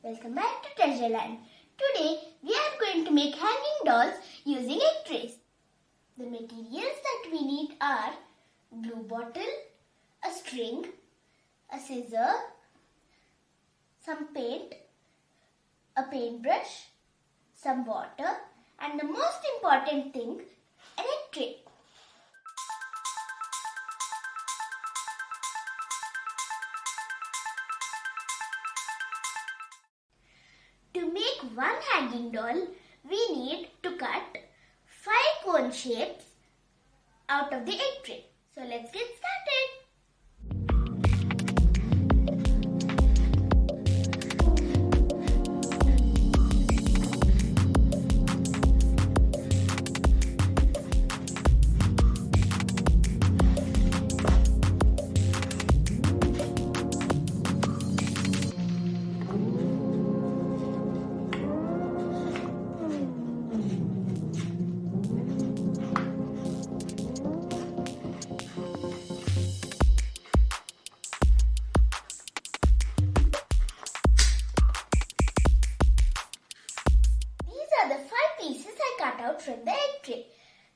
Welcome back to Treasure Land. Today we are going to make hanging dolls using egg trays. The materials that we need are glue bottle, a string, a scissor, some paint, a paintbrush, some water, and the most important thing, an egg tray. To make one hanging doll, we need to cut 5 cone shapes out of the egg tray. So let's get started. Pieces I cut out from the egg tray.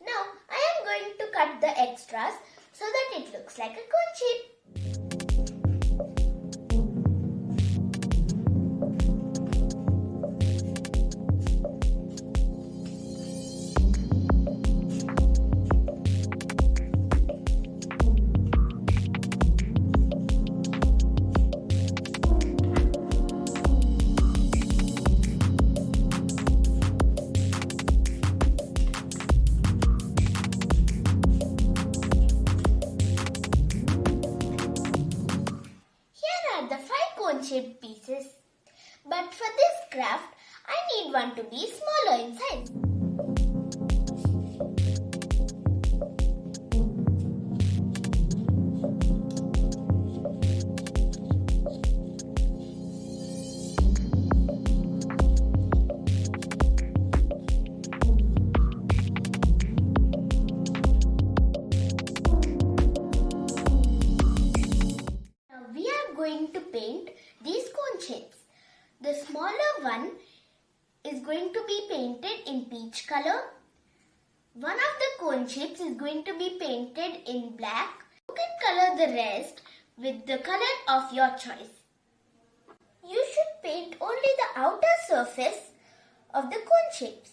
Now I am going to cut the extras so that it looks like a cone shape. Shaped pieces. But for this craft, I need one to be smaller in size. Now we are going to paint these cone shapes. The smaller one is going to be painted in peach color. One of the cone shapes is going to be painted in black. You can color the rest with the color of your choice. You should paint only the outer surface of the cone shapes.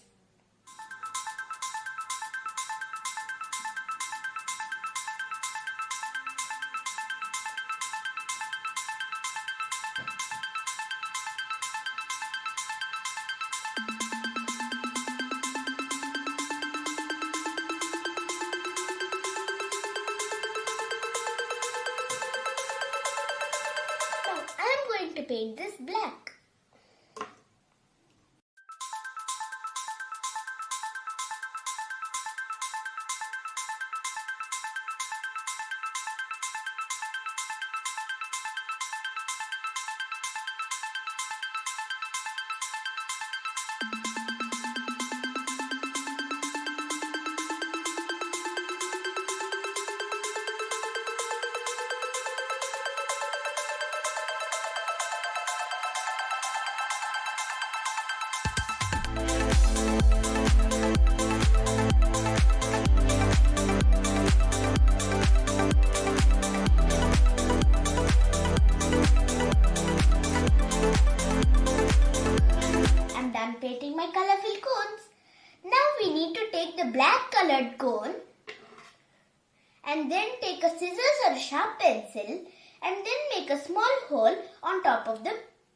To paint this black. Painting my colorful cones. Now we need to take the black colored cone and then take a scissors or a sharp pencil and then make a small hole on top of the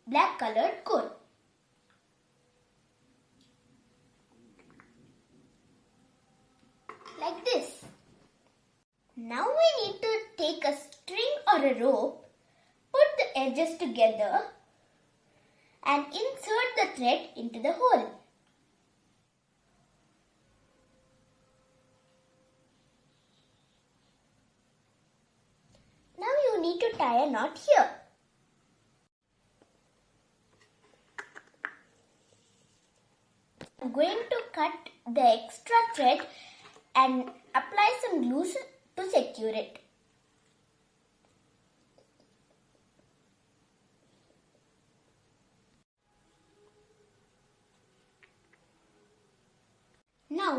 black colored cone. Like this. Now we need to take a string or a rope, put the edges together and insert the thread into the hole. Now you need to tie a knot here. I'm going to cut the extra thread and apply some glue to secure it.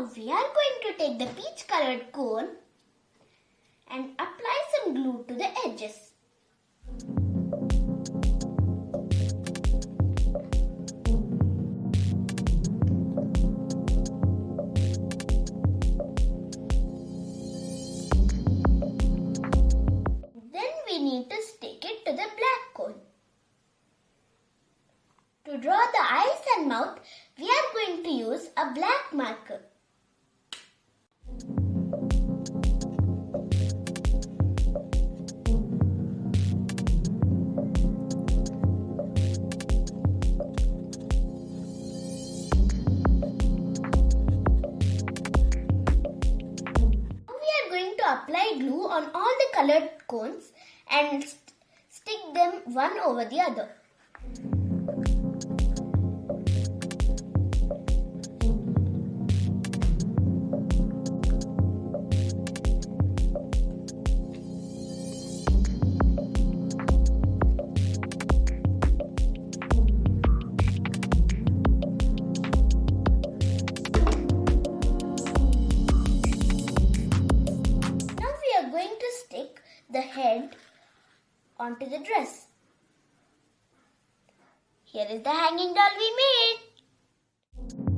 Now we are going to take the peach colored cone and apply some glue to the edges. Then we need to stick it to the black cone. To draw the eyes and mouth, we are going to use a black marker. Now we are going to apply glue on all the colored cones and stick them one over the other. The head onto the dress. Here is the hanging doll we made.